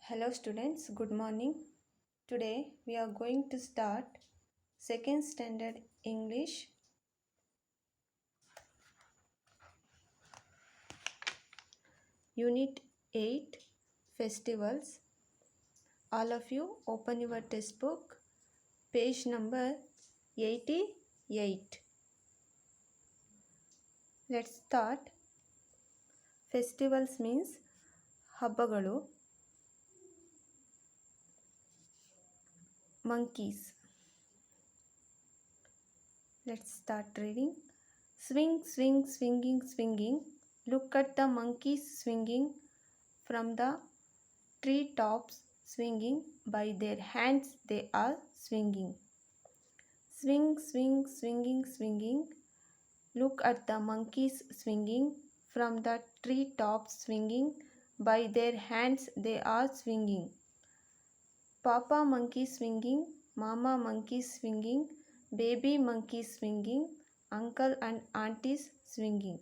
Hello students, good morning. Today we are going to start second standard English Unit 8 Festivals. All of you open your textbook, page number 88. Let's start. Festivals means ಹಬ್ಬಗಳು. Monkeys. Let's start reading. Swing, swing, swinging, swinging. Look at the monkeys swinging from the tree tops, swinging by their hands they are swinging. Swing, swing, swinging, swinging. Look at the monkeys swinging from the tree tops, swinging by their hands they are swinging. Papa monkey swinging, mama monkey swinging, baby monkey swinging, uncle and aunties swinging.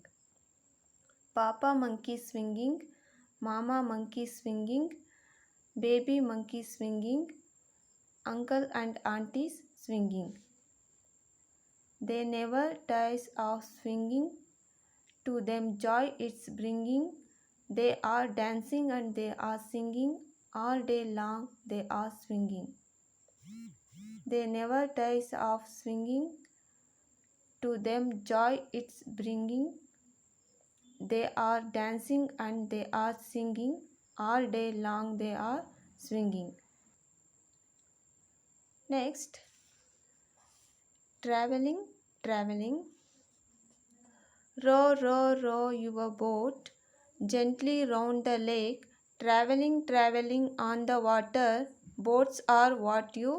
Papa monkey swinging, mama monkey swinging, baby monkey swinging, uncle and aunties swinging. They never tires of swinging, to them joy it's bringing. They are dancing and they are singing, all day long they are swinging. They never tires of swinging, to them joy it's bringing. They are dancing and they are singing, all day long they are swinging. Next, traveling, traveling. Row, row, row your boat gently round the lake, traveling, traveling on the water. Boats are what you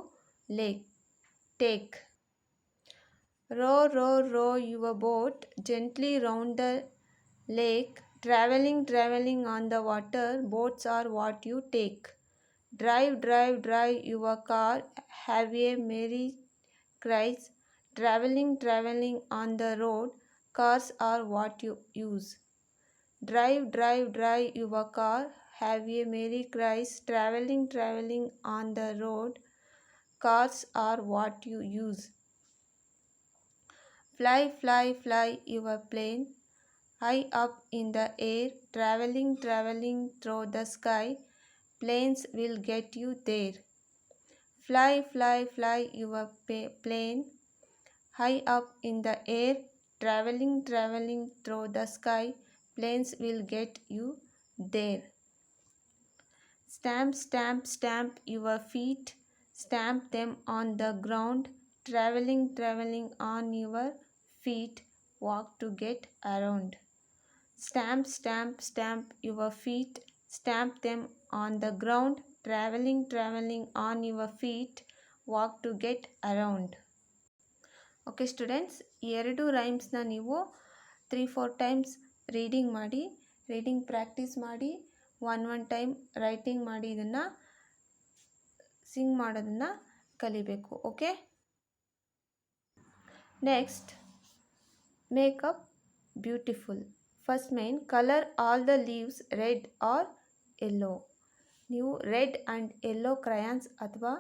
take. Row, row, row your boat gently round the lake, traveling, traveling on the water. Boats are what you take. Drive, drive, drive your car, have a merry cries, traveling, traveling on the road. Cars are what you use. Drive, drive, drive your car, have a merry cries, traveling, traveling on the road. Cars are what you use. Fly, fly, fly your plane, high up in the air, traveling, traveling through the sky. Planes will get you there. Fly, fly, fly your plane, high up in the air, traveling, traveling through the sky. Planes will get you there. Stamp, stamp, stamp your feet, stamp them on the ground, traveling, traveling on your feet, walk to get around. Stamp, stamp, stamp your feet, stamp them on the ground, traveling, traveling on your feet, walk to get around. Okay students, ಈ ಎರಡು ರೈಮ್ಸ್ನ ನೀವು 3-4 times reading practice ಮಾಡಿ, one time writing ಮಾಡಿ ಇದನ್ನು sing ಮಾಡೋದನ್ನು ಕಲಿಬೇಕು. Okay, next makeup beautiful. First main, colour all the leaves red or yellow. ನೀವು ರೆಡ್ ಆ್ಯಂಡ್ ಯೆಲ್ಲೋ ಕ್ರಯಾನ್ಸ್ ಅಥವಾ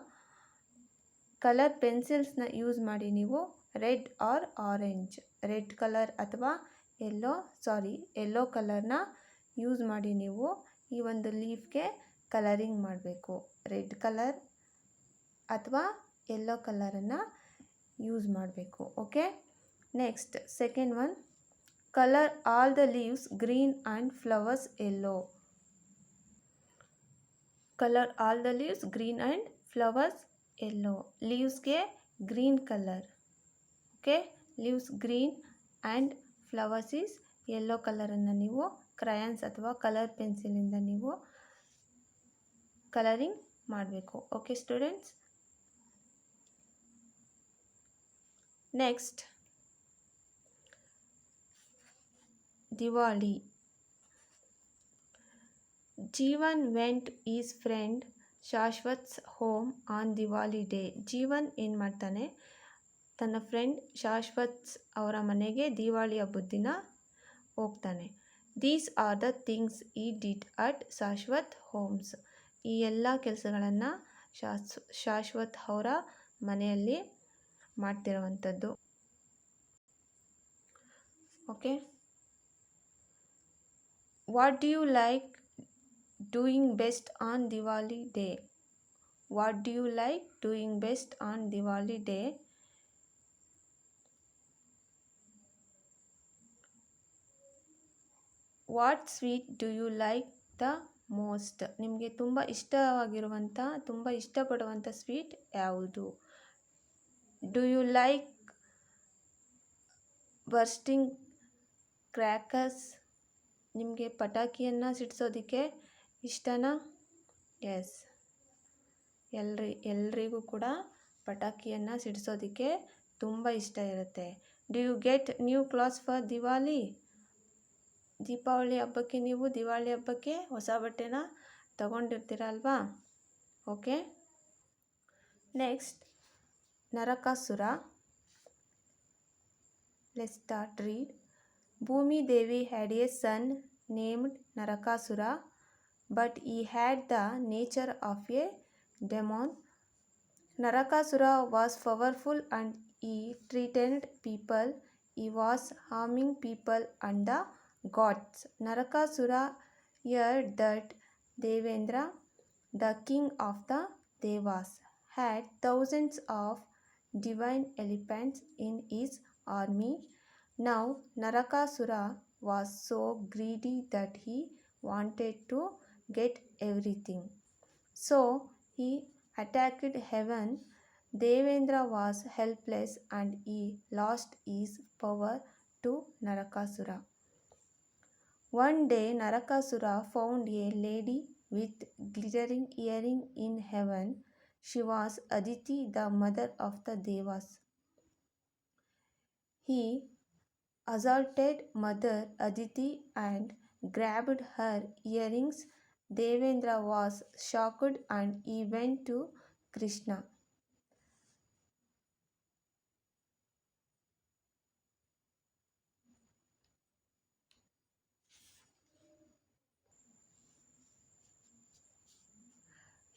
ಕಲರ್ ಪೆನ್ಸಿಲ್ಸ್ನ ಯೂಸ್ ಮಾಡಿ ನೀವು red or orange, red colour ಅಥವಾ ಯೆಲ್ಲೋ ಕಲರ್ನ ಯೂಸ್ ಮಾಡಿ ನೀವು ಈ ಒಂದು ಲೀಫ್ಗೆ ಕಲರಿಂಗ್ ಮಾಡಬೇಕು. ರೆಡ್ ಕಲರ್ ಅಥವಾ ಯೆಲ್ಲೋ ಕಲರನ್ನು ಯೂಸ್ ಮಾಡಬೇಕು. Okay, next second one, colour all the leaves green and flowers yellow. Colour all the leaves green and flowers yellow. ಲೀವ್ಸ್ಗೆ green colour. Okay, leaves green and flowers is yellow ಕಲರನ್ನು ನೀವು crayons ಅಥವಾ colour ಪೆನ್ಸಿಲಿಂದ ನೀವು colouring ಮಾಡಬೇಕು. Okay students, next Diwali. Jeevan went his friend Shashwat's home on Diwali day. ಜೀವನ್ ಏನು ಮಾಡ್ತಾನೆ, ತನ್ನ ಫ್ರೆಂಡ್ ಶಾಶ್ವತ್ಸ್ ಅವರ ಮನೆಗೆ ದಿವಾಳಿ ಹಬ್ಬದ ದಿನ ಹೋಗ್ತಾನೆ. These are the things he did at Shashwat homes. ಈ ಎಲ್ಲ ಕೆಲಸಗಳನ್ನು ಶಾಶ್ವತ್ ಅವರ ಮನೆಯಲ್ಲಿ ಮಾಡ್ತಿರುವಂಥದ್ದು. Okay, what do you like doing best on Diwali day? What do you like doing best on Diwali day? What sweet do you like the most? ನಿಮಗೆ ತುಂಬ ಇಷ್ಟವಾಗಿರುವಂಥ, ತುಂಬ ಇಷ್ಟಪಡುವಂಥ ಸ್ವೀಟ್ ಯಾವುದು? Do you like bursting crackers? ನಿಮಗೆ ಪಟಾಕಿಯನ್ನು ಸಿಡಿಸೋದಕ್ಕೆ ಇಷ್ಟನಾ? ಎಸ್, ಎಲ್ರಿಗೂ ಕೂಡ ಪಟಾಕಿಯನ್ನು ಸಿಡಿಸೋದಕ್ಕೆ ತುಂಬ ಇಷ್ಟ ಇರುತ್ತೆ. Do you get new clothes for Diwali? Deepavali ಹಬ್ಬಕ್ಕೆ ನೀವು ದಿವಾಳಿ ಹಬ್ಬಕ್ಕೆ ಹೊಸ ಬಟ್ಟೆನ ತಗೊಂಡಿರ್ತೀರ ಅಲ್ವಾ? Okay, next Narakasura. Let's start read. Bhumi Devi had a son named Narakasura, but he had the nature of a demon. Narakasura was powerful and he threatened people. He was harming people and the gods. Narakasura heard that Devendra, the king of the Devas, had thousands of divine elephants in his army. Now Narakasura was so greedy that he wanted to get everything. So he attacked heaven. Devendra was helpless and he lost his power to Narakasura. One day Narakasura found a lady with glittering earring in heaven. She was Aditi, the mother of the Devas. He assaulted Mother Aditi and grabbed her earrings. Devendra was shocked and he went to Krishna.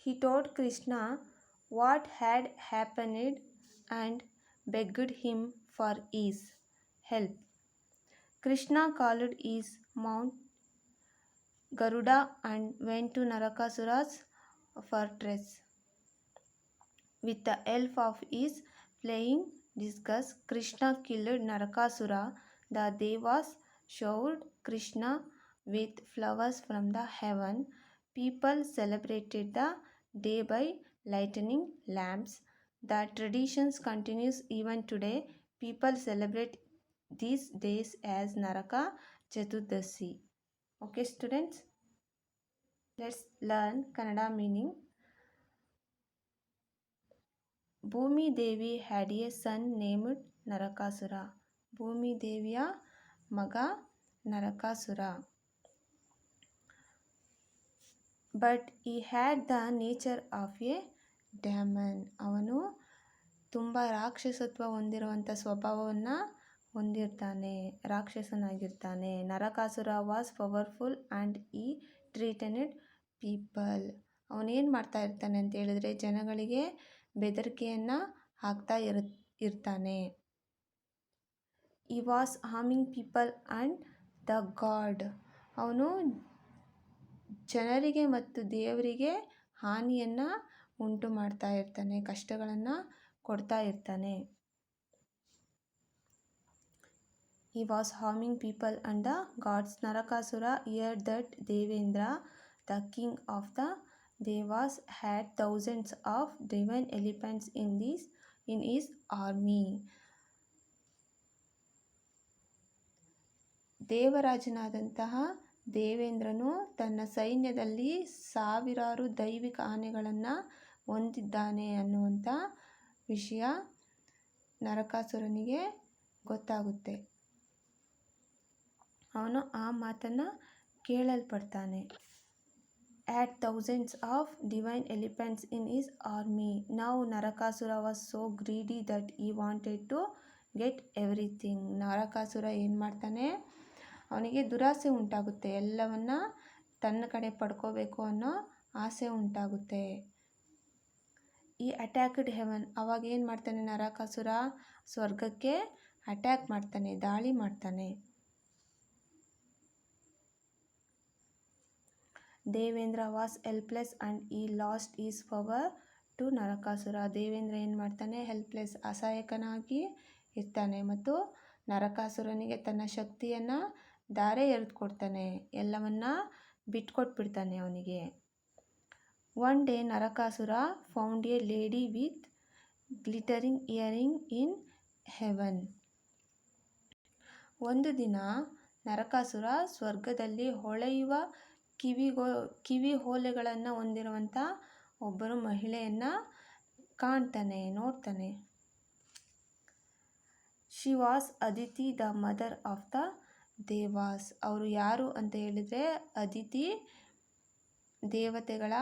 He told Krishna what had happened and begged him for his help. Krishna called his mount Garuda and went to Narakasura's fortress. With the help of his flying discus, Krishna killed Narakasura. The Devas showered Krishna with flowers from the heaven. People celebrated the day by lighting lamps. The traditions continues even today. People celebrate these days as Naraka Chaturdasi. Okay students, let's learn Kannada meaning. ಭೂಮಿ Devi had a son named Narakasura. ಭೂಮಿ ದೇವಿಯ ಮಗ Narakasura. But he had the nature of a demon. ಅವನು ತುಂಬ ರಾಕ್ಷಸತ್ವ ಹೊಂದಿರುವಂಥ ಸ್ವಭಾವವನ್ನು ಹೊಂದಿರ್ತಾನೆ, ರಾಕ್ಷಸನಾಗಿರ್ತಾನೆ. Narakasura was powerful and ಈ treated people. ಅವನೇನು ಮಾಡ್ತಾ ಇರ್ತಾನೆ ಅಂತ ಹೇಳಿದ್ರೆ ಜನಗಳಿಗೆ ಬೆದರಿಕೆಯನ್ನು ಹಾಕ್ತಾ ಇರ್ತಾನೆ. ಈ was harming people and the god. ಅವನು ಜನರಿಗೆ ಮತ್ತು ದೇವರಿಗೆ ಹಾನಿಯನ್ನು ಉಂಟು ಮಾಡ್ತಾ ಇರ್ತಾನೆ, ಕಷ್ಟಗಳನ್ನು ಕೊಡ್ತಾ ಇರ್ತಾನೆ. He was harming people and the gods. Narakasura heard that Devendra, the king of the Devas, had thousands of divine elephants in his army. ದೇವರಾಜನಾದಂತಹ ದೇವೇಂದ್ರನು ತನ್ನ ಸೈನ್ಯದಲ್ಲಿ ಸಾವಿರಾರು ದೈವಿಕ ಆನೆಗಳನ್ನು ಹೊಂದಿದ್ದಾನೆ ಅನ್ನುವಂಥ ವಿಷಯ ನರಕಾಸುರನಿಗೆ ಗೊತ್ತಾಗುತ್ತೆ. ಅವನು ಆ ಮಾತನ್ನು ಕೇಳಲ್ಪಡ್ತಾನೆ. had thousands of divine elephants in his army. Now Narakasura was so greedy that he wanted to get everything. Narakasura ಏನು ಮಾಡ್ತಾನೆ, ಅವನಿಗೆ ದುರಾಸೆ ಉಂಟಾಗುತ್ತೆ, ಎಲ್ಲವನ್ನ ತನ್ನ ಕಡೆ ಪಡ್ಕೋಬೇಕು ಅನ್ನೋ ಆಸೆ ಉಂಟಾಗುತ್ತೆ. ಈ ಅಟ್ಯಾಕ್ಡ್ ಹೆವನ್, ಅವಾಗ ಏನು ಮಾಡ್ತಾನೆ ನರಕಾಸುರ, ಸ್ವರ್ಗಕ್ಕೆ ಅಟ್ಯಾಕ್ ಮಾಡ್ತಾನೆ, ದಾಳಿ ಮಾಡ್ತಾನೆ. Devendra was helpless and he lost his power to Narakasura. Devendra ಏನು ಮಾಡ್ತಾನೆ, ಹೆಲ್ಪ್ಲೆಸ್, ಅಸಹಾಯಕನಾಗಿ ಇರ್ತಾನೆ ಮತ್ತು ನರಕಾಸುರನಿಗೆ ತನ್ನ ಶಕ್ತಿಯನ್ನು ಧಾರೆ ಎರೆದುಕೊಡ್ತಾನೆ, ಎಲ್ಲವನ್ನ ಬಿಟ್ಕೊಟ್ಬಿಡ್ತಾನೆ ಅವನಿಗೆ. One day Narakasura found a lady with glittering earring in heaven. ಒಂದು ದಿನ ನರಕಾಸುರ ಸ್ವರ್ಗದಲ್ಲಿ ಹೊಳೆಯುವ ಕಿವಿ ಓಲೆಗಳನ್ನು ಹೊಂದಿರುವಂಥ ಒಬ್ಬರು ಮಹಿಳೆಯನ್ನು ಕಾಣ್ತಾನೆ, ನೋಡ್ತಾನೆ. She was Aditi the mother of the devas. ಅವರು ಯಾರು ಅಂತ ಹೇಳಿದರೆ ಅದಿತಿ, ದೇವತೆಗಳ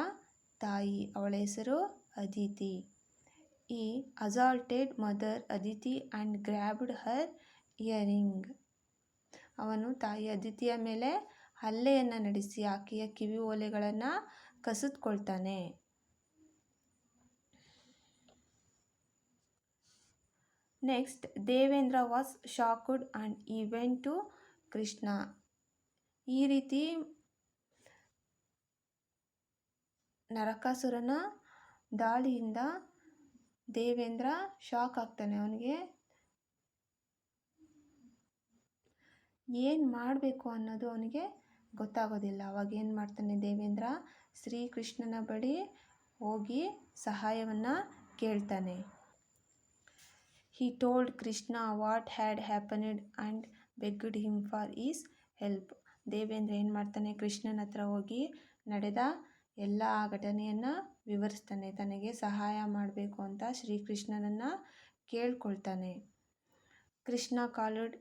ತಾಯಿ. ಅವಳ ಹೆಸರು Aditi. He assaulted mother Aditi and grabbed her earring. ಅವನು ತಾಯಿ ಅದಿತಿಯ ಮೇಲೆ ಹಲ್ಲೆಯನ್ನು ನಡೆಸಿ ಆಕೆಯ ಕಿವಿ ಓಲೆಗಳನ್ನು ಕಸಿದುಕೊಳ್ತಾನೆ. Next, Devendra was shocked and he went to Krishna. ಈ ರೀತಿ ನರಕಾಸುರನ ದಾಳಿಯಿಂದ ದೇವೇಂದ್ರ ಶಾಕ್ ಆಗ್ತಾನೆ. ಅವನಿಗೆ ಏನು ಮಾಡಬೇಕು ಅನ್ನೋದು ಅವನಿಗೆ ಗೊತ್ತಾಗೋದಿಲ್ಲ. ಅವಾಗ ಏನು ಮಾಡ್ತಾನೆ ದೇವೇಂದ್ರ, ಶ್ರೀಕೃಷ್ಣನ ಬಳಿ ಹೋಗಿ ಸಹಾಯವನ್ನು ಕೇಳ್ತಾನೆ. He told Krishna what had happened and begged him for his help. Devendra ಏನು ಮಾಡ್ತಾನೆ, ಕೃಷ್ಣನ ಹತ್ರ ಹೋಗಿ ನಡೆದ ಎಲ್ಲ ಆ ಘಟನೆಯನ್ನು ವಿವರಿಸ್ತಾನೆ. ತನಗೆ ಸಹಾಯ ಮಾಡಬೇಕು ಅಂತ ಶ್ರೀಕೃಷ್ಣನನ್ನು ಕೇಳ್ಕೊಳ್ತಾನೆ. Krishna called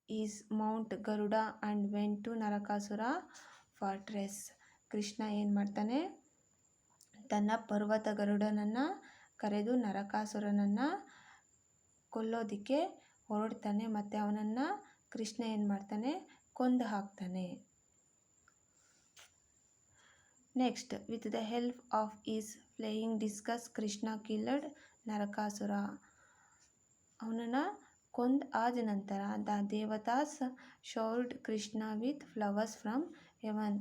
his mount Garuda and went to Narakasura fortress. ಕೃಷ್ಣ ಏನು ಮಾಡ್ತಾನೆ, ತನ್ನ ಪರ್ವತ ಗರುಡನನ್ನು ಕರೆದು ನರಕಾಸುರನನ್ನು ಕೊಲ್ಲೋದಕ್ಕೆ ಹೊರಡ್ತಾನೆ ಮತ್ತು ಅವನನ್ನು ಕೃಷ್ಣ ಏನು ಮಾಡ್ತಾನೆ, ಕೊಂದು ಹಾಕ್ತಾನೆ. Next, with the help of his flying discus Krishna killed Narakasura. ಅವನನ್ನು ಕೊಂದು ಆದ ನಂತರ ದ ದೇವತಾಸ್ showered Krishna with flowers from heaven.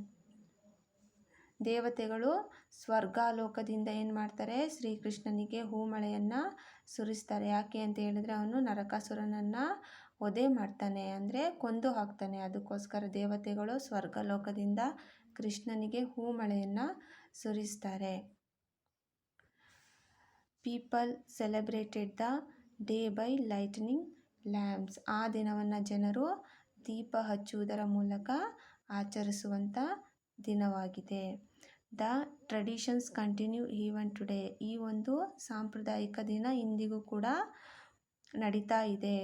ದೇವತೆಗಳು ಸ್ವರ್ಗಾಲೋಕದಿಂದ ಏನು ಮಾಡ್ತಾರೆ, ಶ್ರೀಕೃಷ್ಣನಿಗೆ ಹೂಮಳೆಯನ್ನು ಸುರಿಸ್ತಾರೆ. ಯಾಕೆ ಅಂತ ಹೇಳಿದ್ರೆ ಅವನು ನರಕಾಸುರನನ್ನು ವಧೆ ಮಾಡ್ತಾನೆ, ಅಂದರೆ ಕೊಂದು ಹಾಕ್ತಾನೆ. ಅದಕ್ಕೋಸ್ಕರ ದೇವತೆಗಳು ಸ್ವರ್ಗಲೋಕದಿಂದ ಕೃಷ್ಣನಿಗೆ ಹೂಮಳೆಯನ್ನು ಸುರಿಸ್ತಾರೆ. People celebrated the day by lightning lamps. ಆ ದಿನವನ್ನು ಜನರು ದೀಪ ಹಚ್ಚುವುದರ ಮೂಲಕ ಆಚರಿಸುವಂಥ ದಿನವಾಗಿದೆ. The traditions continue even today. ಈ ಒಂದು ಸಾಂಪ್ರದಾಯಿಕ ದಿನ ಇಂದಿಗೂ ಕೂಡ ನಡೀತಾ ಇದೆ.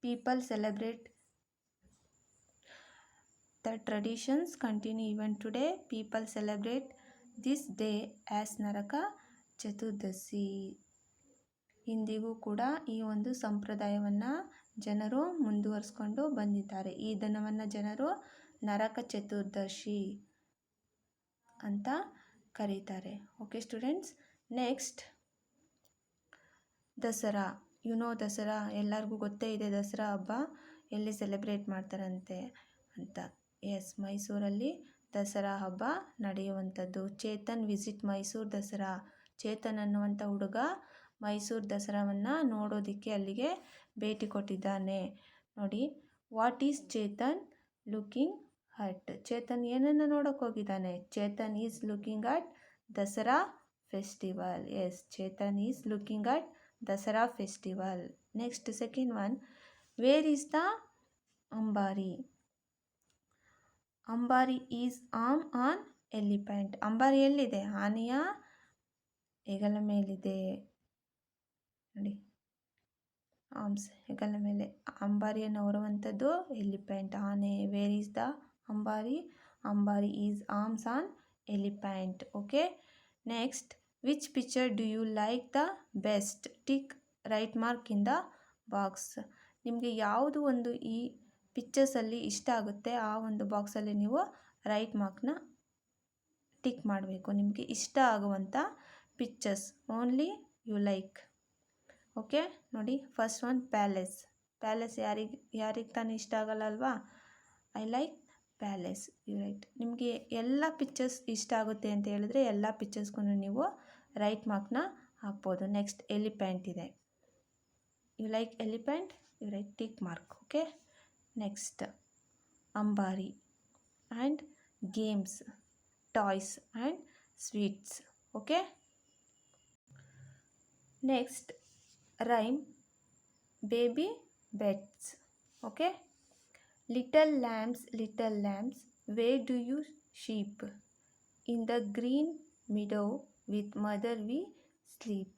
People celebrate the traditions continue even today. People celebrate this day as Naraka Chaturdashi. ಇಂದಿಗೂ ಕೂಡ ಈ ಒಂದು ಸಂಪ್ರದಾಯವನ್ನು ಜನರು ಮುಂದುವರಿಸ್ಕೊಂಡು ಬಂದಿದ್ದಾರೆ. ಈ ದಿನವನ್ನು ಜನರು ನರಕ ಚತುರ್ದಶಿ ಅಂತ ಕರೀತಾರೆ. Okay students, next Dasara. Dasara ಎಲ್ಲರಿಗೂ ಗೊತ್ತೇ ಇದೆ. ದಸರಾ ಹಬ್ಬ ಎಲ್ಲಿ ಸೆಲೆಬ್ರೇಟ್ ಮಾಡ್ತಾರಂತೆ ಅಂತ. ಎಸ್, ಮೈಸೂರಲ್ಲಿ ದಸರಾ ಹಬ್ಬ ನಡೆಯುವಂಥದ್ದು. ಚೇತನ್ ವಿಸಿಟ್ ಮೈಸೂರು ದಸರಾ. ಚೇತನ್ ಅನ್ನುವಂಥ ಹುಡುಗ ಮೈಸೂರು ದಸರಾವನ್ನು ನೋಡೋದಕ್ಕೆ ಅಲ್ಲಿಗೆ ಭೇಟಿ ಕೊಟ್ಟಿದ್ದಾನೆ. ನೋಡಿ, what is Chetan looking at. Chetan ಏನನ್ನು ನೋಡೋಕೆ ಹೋಗಿದ್ದಾನೆ? Chetan is looking at Dasara festival. Yes, Chetan is looking at Dasara festival. Next, second one, where is the ambari. Ambari is arm on elephant. ಅಂಬಾರಿ ಎಲ್ಲಿದೆ? ಆನೆಯ ಹೆಗಲ ಮೇಲಿದೆ. ನೋಡಿ, ಆರ್ಮ್ಸ್, ಹೆಗಲ ಮೇಲೆ ಅಂಬಾರಿಯನ್ನು ಹೊರುವಂಥದ್ದು ಎಲಿಫೆಂಟ್, ಆನೆ. Where is the ambari? Ambari is arms on elephant. Okay, next, which picture do you like the best? Tick right mark in the box. ನಿಮಗೆ ಯಾವುದು ಒಂದು ಈ ಪಿಕ್ಚರ್ಸಲ್ಲಿ ಇಷ್ಟ ಆಗುತ್ತೆ ಆ ಒಂದು ಬಾಕ್ಸಲ್ಲಿ ನೀವು ರೈಟ್ ಮಾರ್ಕ್ನ ಟಿಕ್ ಮಾಡಬೇಕು. ನಿಮಗೆ ಇಷ್ಟ ಆಗುವಂಥ pictures only you like. Okay, ನೋಡಿ ಫಸ್ಟ್ ಒನ್ ಪ್ಯಾಲೇಸ್. ಪ್ಯಾಲೇಸ್ ಯಾರಿಗೆ ತಾನೇ ಇಷ್ಟ ಆಗಲ್ಲ ಅಲ್ವಾ? I like palace, you right. ನಿಮಗೆ ಎಲ್ಲ ಪಿಕ್ಚರ್ಸ್ ಇಷ್ಟ ಆಗುತ್ತೆ ಅಂತ ಹೇಳಿದ್ರೆ ಎಲ್ಲ ಪಿಕ್ಚರ್ಸ್ಗೂ ನೀವು ರೈಟ್ ಮಾರ್ಕ್ನ ಹಾಕ್ಬೋದು. ನೆಕ್ಸ್ಟ್ ಎಲಿಫೆಂಟ್ ಇದೆ. You like elephant, you right tick mark. Okay, next ambari and games, toys and sweets. Okay, next rhyme baby beds. Okay, little lambs, where do you sheep? In the green meadow with mother we sleep.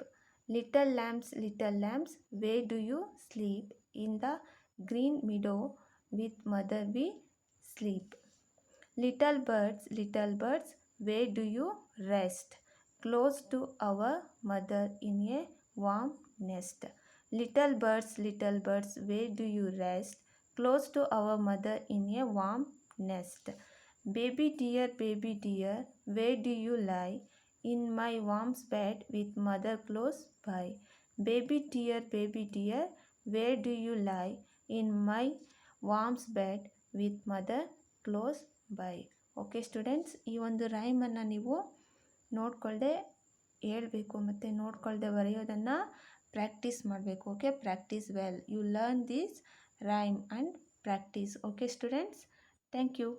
Little lambs, where do you sleep? In the green meadow with mother we sleep. Little birds, where do you rest? Close to our mother in a warm nest. Little birds, where do you rest? Close to our mother in a warm nest. Baby dear, where do you lie? In my warm bed with mother close by. Baby dear, where do you lie? In my warm bed with mother close by. Okay students, ಈ ಒಂದು ರೈಮನ್ನು ನೀವು ನೋಡ್ಕೊಳ್ಳದೆ ಹೇಳ್ಬೇಕು ಮತ್ತು ನೋಡ್ಕೊಳ್ಳದೆ ಬರೆಯೋದನ್ನು practice ಮಾಡಬೇಕು. Okay, practice well. You learn this rhyme and practice. Okay students, thank you.